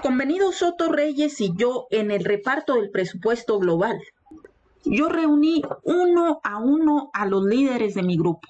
Convenido Soto Reyes y yo en el reparto del presupuesto global. Yo reuní uno a los líderes de mi grupo.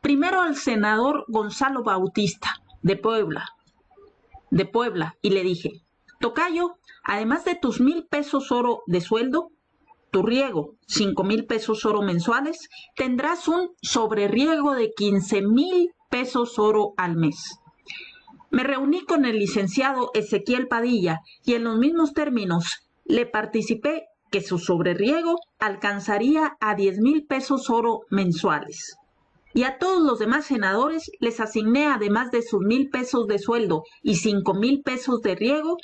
Primero al senador Gonzalo Bautista, de Puebla, y le dije: tocayo, además de tus 1,000 pesos oro de sueldo, tu riego, 5,000 pesos oro mensuales, tendrás un sobreriego de 15,000 pesos oro al mes. Me reuní con el licenciado Ezequiel Padilla y en los mismos términos le participé que su sobreriego alcanzaría a 10,000 pesos oro mensuales. Y a todos los demás senadores les asigné, además de sus 1,000 pesos de sueldo y 5,000 pesos de riego,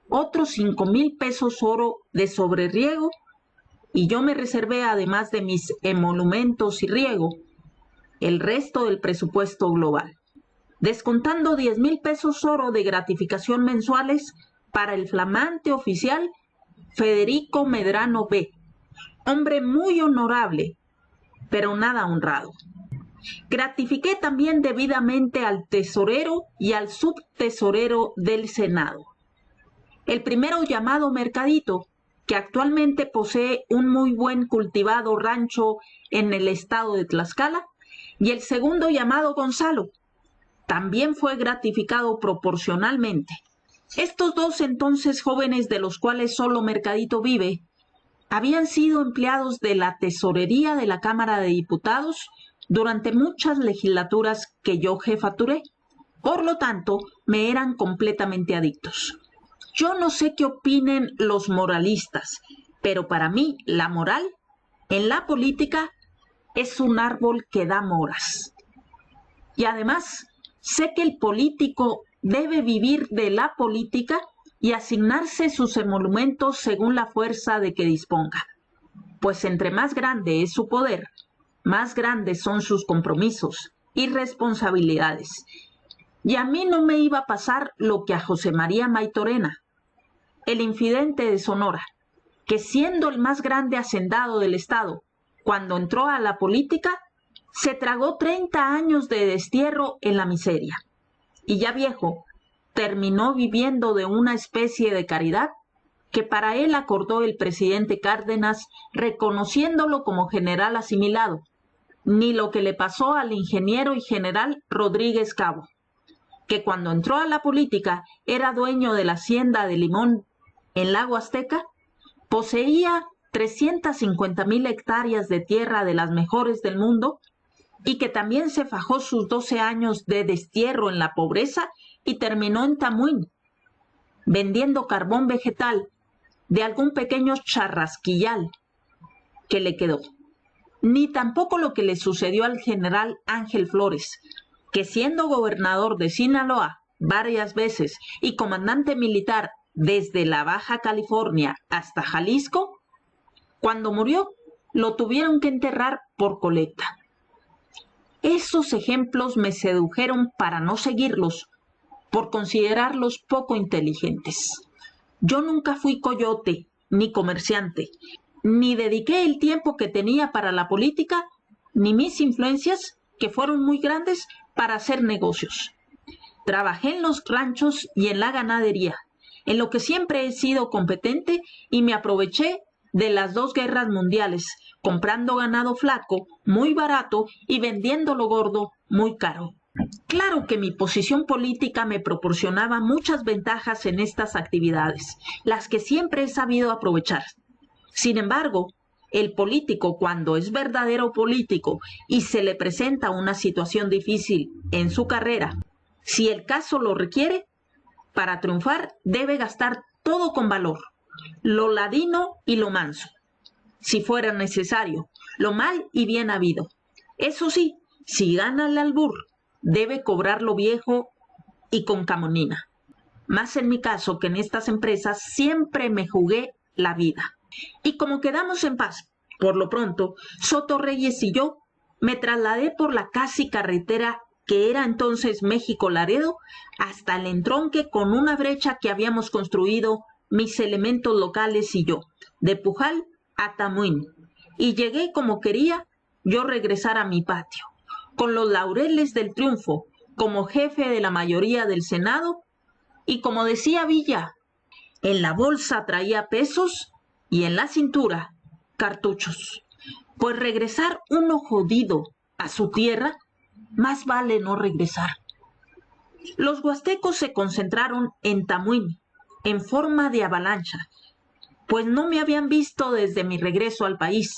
otros 5,000 pesos oro de sobreriego, y yo me reservé, además de mis emolumentos y riego, el resto del presupuesto global, descontando 10,000 pesos oro de gratificación mensuales para el flamante oficial Federico Medrano B., hombre muy honorable, pero nada honrado. Gratifiqué también debidamente al tesorero y al subtesorero del Senado. El primero, llamado Mercadito, que actualmente posee un muy buen cultivado rancho en el estado de Tlaxcala, y el segundo, llamado Gonzalo, también fue gratificado proporcionalmente. Estos dos entonces jóvenes, de los cuales solo Mercadito vive, habían sido empleados de la tesorería de la Cámara de Diputados durante muchas legislaturas que yo jefaturé. Por lo tanto, me eran completamente adictos. Yo no sé qué opinen los moralistas, pero para mí la moral en la política es un árbol que da moras. Y además, sé que el político debe vivir de la política y asignarse sus emolumentos según la fuerza de que disponga. Pues entre más grande es su poder, más grandes son sus compromisos y responsabilidades. Y a mí no me iba a pasar lo que a José María Maytorena, el infidente de Sonora, que siendo el más grande hacendado del estado, cuando entró a la política, se tragó 30 años de destierro en la miseria. Y ya viejo, terminó viviendo de una especie de caridad que para él acordó el presidente Cárdenas, reconociéndolo como general asimilado, ni lo que le pasó al ingeniero y general Rodríguez Cabo, que cuando entró a la política era dueño de la hacienda de Limón en Lago Azteca, poseía 350,000 hectáreas de tierra de las mejores del mundo, y que también se fajó sus 12 años de destierro en la pobreza y terminó en Tamuín, vendiendo carbón vegetal de algún pequeño charrasquillal que le quedó. Ni tampoco lo que le sucedió al general Ángel Flores, que siendo gobernador de Sinaloa varias veces y comandante militar desde la Baja California hasta Jalisco, cuando murió lo tuvieron que enterrar por colecta. Esos ejemplos me sedujeron para no seguirlos, por considerarlos poco inteligentes. Yo nunca fui coyote ni comerciante, ni dediqué el tiempo que tenía para la política, ni mis influencias, que fueron muy grandes, para hacer negocios. Trabajé en los ranchos y en la ganadería, en lo que siempre he sido competente, y me aproveché de las 2 guerras mundiales, comprando ganado flaco, muy barato, y vendiéndolo gordo, muy caro. Claro que mi posición política me proporcionaba muchas ventajas en estas actividades, las que siempre he sabido aprovechar. Sin embargo, el político, cuando es verdadero político y se le presenta una situación difícil en su carrera, si el caso lo requiere, para triunfar debe gastar todo con valor, lo ladino y lo manso, si fuera necesario, lo mal y bien habido. Eso sí, si gana el albur, debe cobrar lo viejo y con camonina. Más en mi caso, que en estas empresas siempre me jugué la vida. Y como quedamos en paz, por lo pronto, Soto Reyes y yo, me trasladé por la casi carretera que era entonces México-Laredo, hasta el entronque con una brecha que habíamos construido mis elementos locales y yo, de Pujal a Tamuín, y llegué como quería yo regresar a mi patio, con los laureles del triunfo, como jefe de la mayoría del Senado, y como decía Villa, En la bolsa traía pesos y en la cintura cartuchos. Pues regresar uno jodido a su tierra, más vale no regresar. Los huastecos se concentraron en Tamuín, en forma de avalancha, pues no me habían visto desde mi regreso al país,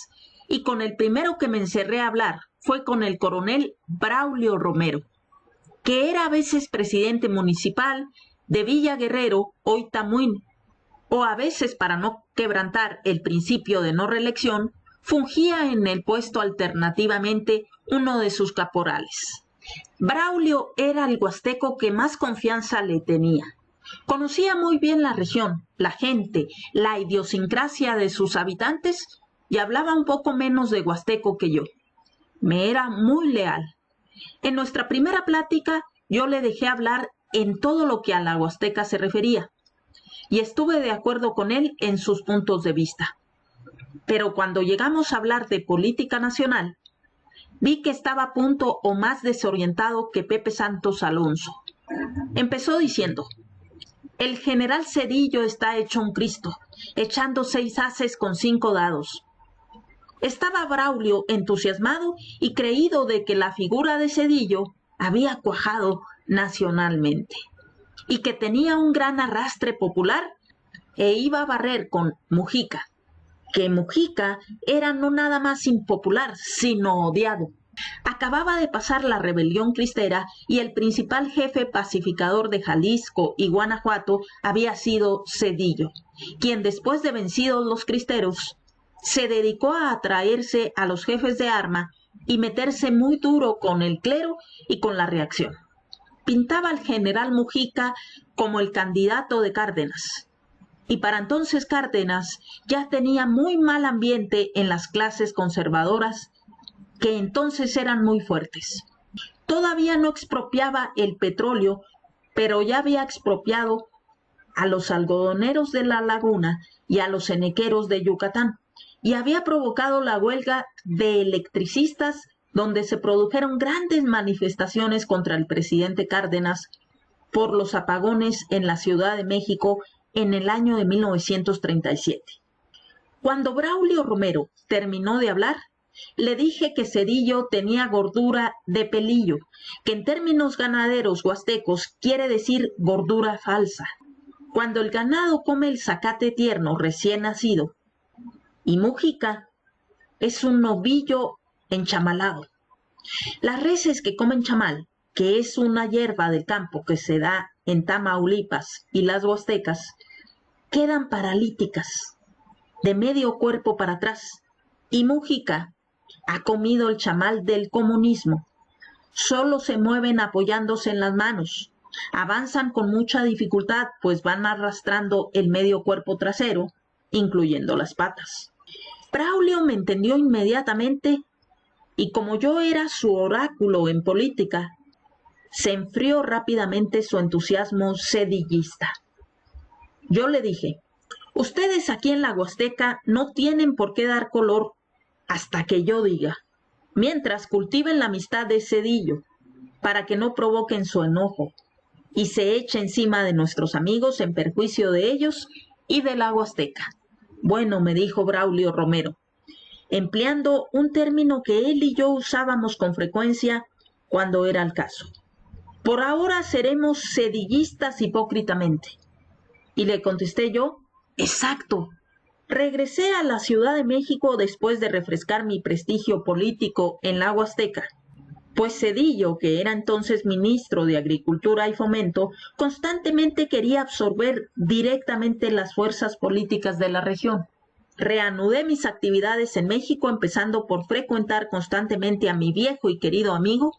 y con el primero que me encerré a hablar fue con el coronel Braulio Romero, que era a veces presidente municipal de Villa Guerrero, hoy Tamuín, o a veces, para no quebrantar el principio de no reelección, fungía en el puesto alternativamente uno de sus caporales. Braulio era el huasteco que más confianza le tenía. Conocía muy bien la región, la gente, la idiosincrasia de sus habitantes y hablaba un poco menos de huasteco que yo. Me era muy leal. En nuestra primera plática yo le dejé hablar en todo lo que a la huasteca se refería y estuve de acuerdo con él en sus puntos de vista. Pero cuando llegamos a hablar de política nacional, vi que estaba a punto o más desorientado que Pepe Santos Alonso. Empezó diciendo: el general Zedillo está hecho un Cristo, echando 6 ases con 5 dados. Estaba Braulio entusiasmado y creído de que la figura de Zedillo había cuajado nacionalmente y que tenía un gran arrastre popular e iba a barrer con Mujica, que Mujica era no nada más impopular, sino odiado. Acababa de pasar la rebelión cristera y el principal jefe pacificador de Jalisco y Guanajuato había sido Zedillo, quien después de vencidos los cristeros, se dedicó a atraerse a los jefes de arma y meterse muy duro con el clero y con la reacción. Pintaba al general Mujica como el candidato de Cárdenas. Y para entonces Cárdenas ya tenía muy mal ambiente en las clases conservadoras, que entonces eran muy fuertes. Todavía no expropiaba el petróleo, pero ya había expropiado a los algodoneros de la laguna y a los henequeros de Yucatán, y había provocado la huelga de electricistas, donde se produjeron grandes manifestaciones contra el presidente Cárdenas por los apagones en la Ciudad de México en el año de 1937. Cuando Braulio Romero terminó de hablar, le dije que Zedillo tenía gordura de pelillo, que en términos ganaderos huastecos quiere decir gordura falsa. Cuando el ganado come el zacate tierno recién nacido, y Mujica es un novillo enchamalado. Las reses que comen chamal, que es una hierba del campo que se da en Tamaulipas y las huastecas, quedan paralíticas, de medio cuerpo para atrás, y Mujica ha comido el chamal del comunismo. Solo se mueven apoyándose en las manos. Avanzan con mucha dificultad, pues van arrastrando el medio cuerpo trasero, incluyendo las patas. Braulio me entendió inmediatamente y como yo era su oráculo en política, se enfrió rápidamente su entusiasmo zedillista. Yo le dije: ustedes aquí en la Huasteca no tienen por qué dar color hasta que yo diga, mientras cultiven la amistad de Zedillo, para que no provoquen su enojo y se eche encima de nuestros amigos en perjuicio de ellos y de la Huasteca. Bueno, me dijo Braulio Romero, empleando un término que él y yo usábamos con frecuencia cuando era el caso. Por ahora seremos zedillistas hipócritamente. Y le contesté yo: exacto. Regresé a la Ciudad de México después de refrescar mi prestigio político en la Huasteca, pues Zedillo, que era entonces ministro de Agricultura y Fomento, constantemente quería absorber directamente las fuerzas políticas de la región. Reanudé mis actividades en México, empezando por frecuentar constantemente a mi viejo y querido amigo,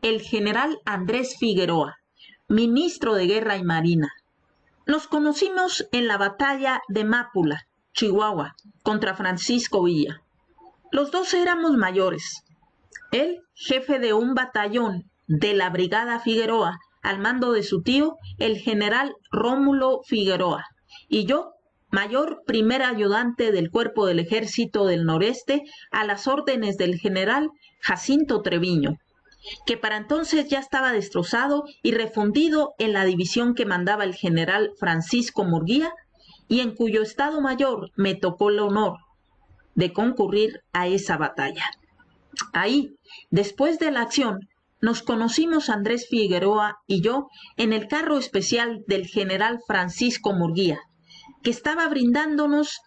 el general Andrés Figueroa, ministro de Guerra y Marina. Nos conocimos en la batalla de Mápula, Chihuahua, contra Francisco Villa. Los dos éramos mayores. Él, jefe de un batallón de la Brigada Figueroa, al mando de su tío, el general Rómulo Figueroa, y yo, mayor primer ayudante del Cuerpo del Ejército del Noreste, a las órdenes del general Jacinto Treviño, que para entonces ya estaba destrozado y refundido en la división que mandaba el general Francisco Murguía y en cuyo Estado Mayor me tocó el honor de concurrir a esa batalla. Ahí, después de la acción, nos conocimos Andrés Figueroa y yo en el carro especial del general Francisco Murguía, que estaba brindándonos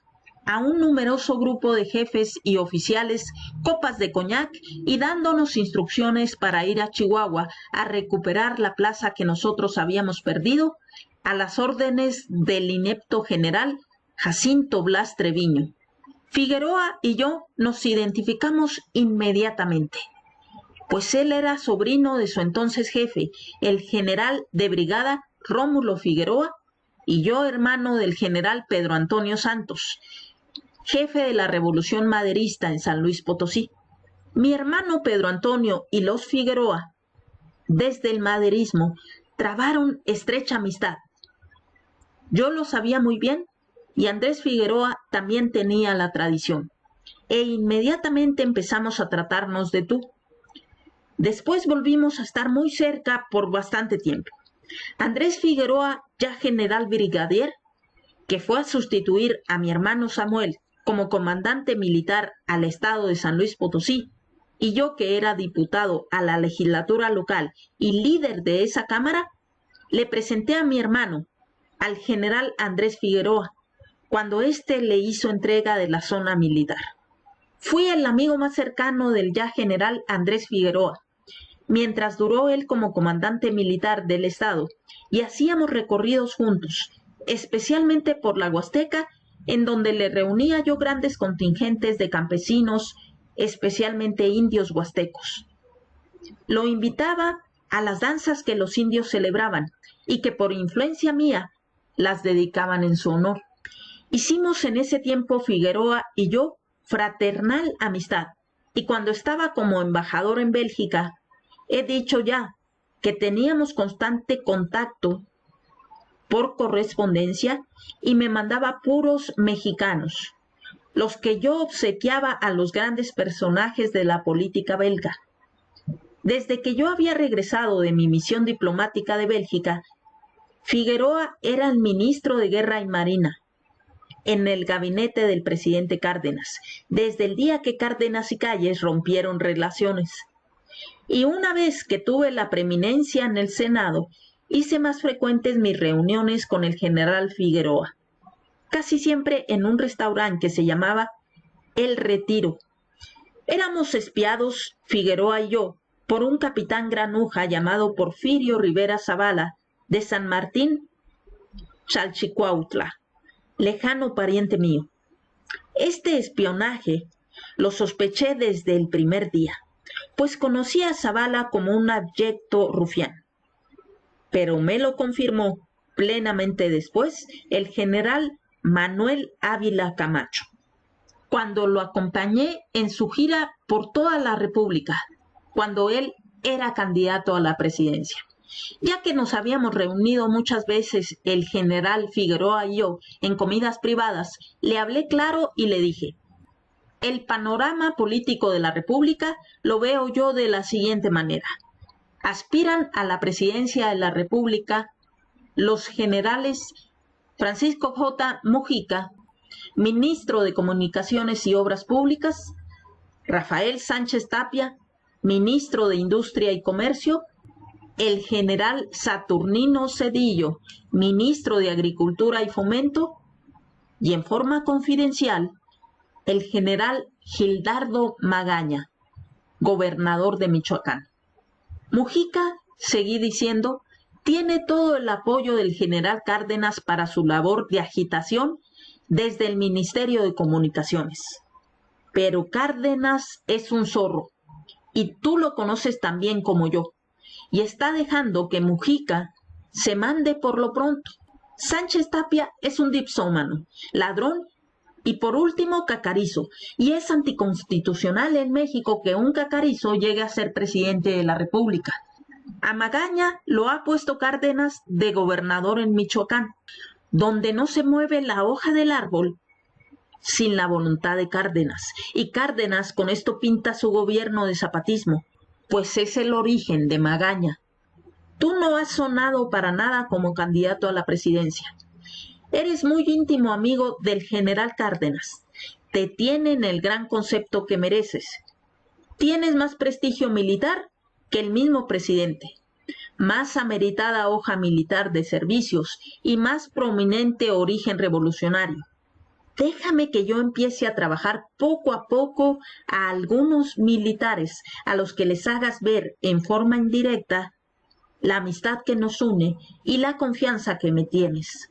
a un numeroso grupo de jefes y oficiales copas de coñac y dándonos instrucciones para ir a Chihuahua a recuperar la plaza que nosotros habíamos perdido a las órdenes del inepto general Jacinto Blas Treviño. Figueroa y yo nos identificamos inmediatamente, pues él era sobrino de su entonces jefe, el general de brigada Rómulo Figueroa, y yo hermano del general Pedro Antonio Santos, jefe de la Revolución Maderista en San Luis Potosí. Mi hermano Pedro Antonio y los Figueroa, desde el maderismo, trabaron estrecha amistad. Yo lo sabía muy bien y Andrés Figueroa también tenía la tradición, e inmediatamente empezamos a tratarnos de tú. Después volvimos a estar muy cerca por bastante tiempo. Andrés Figueroa, ya general brigadier, que fue a sustituir a mi hermano Samuel como comandante militar al estado de San Luis Potosí, y yo que era diputado a la legislatura local y líder de esa cámara, le presenté a mi hermano, al general Andrés Figueroa, cuando éste le hizo entrega de la zona militar. Fui el amigo más cercano del ya general Andrés Figueroa, mientras duró él como comandante militar del estado, y hacíamos recorridos juntos, especialmente por la Huasteca, en donde le reunía yo grandes contingentes de campesinos, especialmente indios huastecos. Lo invitaba a las danzas que los indios celebraban y que por influencia mía las dedicaban en su honor. Hicimos en ese tiempo Figueroa y yo fraternal amistad, y cuando estaba como embajador en Bélgica, he dicho ya que teníamos constante contacto por correspondencia y me mandaba puros mexicanos, los que yo obsequiaba a los grandes personajes de la política belga. Desde que yo había regresado de mi misión diplomática de Bélgica, Figueroa era el ministro de Guerra y Marina en el gabinete del presidente Cárdenas, desde el día que Cárdenas y Calles rompieron relaciones. Y una vez que tuve la preeminencia en el Senado, hice más frecuentes mis reuniones con el general Figueroa, casi siempre en un restaurante que se llamaba El Retiro. Éramos espiados, Figueroa y yo, por un capitán granuja llamado Porfirio Rivera Zavala, de San Martín, Chalchicuautla, lejano pariente mío. Este espionaje lo sospeché desde el primer día, pues conocí a Zavala como un abyecto rufián. Pero me lo confirmó plenamente después el general Manuel Ávila Camacho, cuando lo acompañé en su gira por toda la República, cuando él era candidato a la presidencia. Ya que nos habíamos reunido muchas veces el general Figueroa y yo en comidas privadas, le hablé claro y le dije: el panorama político de la República lo veo yo de la siguiente manera. Aspiran a la presidencia de la República los generales Francisco J. Mujica, ministro de Comunicaciones y Obras Públicas; Rafael Sánchez Tapia, ministro de Industria y Comercio; el general Saturnino Cedillo, ministro de Agricultura y Fomento; y en forma confidencial, el general Gildardo Magaña, gobernador de Michoacán. Mujica, seguí diciendo, tiene todo el apoyo del general Cárdenas para su labor de agitación desde el Ministerio de Comunicaciones. Pero Cárdenas es un zorro, y tú lo conoces tan bien como yo, y está dejando que Mujica se mande por lo pronto. Sánchez Tapia es un dipsómano, ladrón y por último cacarizo, y es anticonstitucional en México que un cacarizo llegue a ser presidente de la República. A Magaña lo ha puesto Cárdenas de gobernador en Michoacán, donde no se mueve la hoja del árbol sin la voluntad de Cárdenas, y Cárdenas con esto pinta su gobierno de zapatismo, pues es el origen de Magaña. Tú no has sonado para nada como candidato a la presidencia, Eres muy íntimo amigo del general Cárdenas. Te tienen el gran concepto que mereces. Tienes más prestigio militar que el mismo presidente, más ameritada hoja militar de servicios y más prominente origen revolucionario. Déjame que yo empiece a trabajar poco a poco a algunos militares a los que les hagas ver en forma indirecta la amistad que nos une y la confianza que me tienes.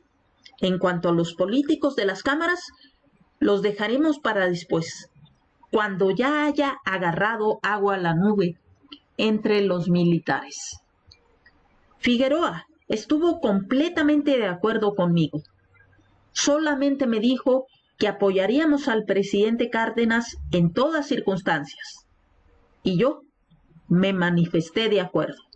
En cuanto a los políticos de las cámaras, los dejaremos para después, cuando ya haya agarrado agua a la nube entre los militares. Figueroa estuvo completamente de acuerdo conmigo. Solamente me dijo que apoyaríamos al presidente Cárdenas en todas circunstancias. Y yo me manifesté de acuerdo.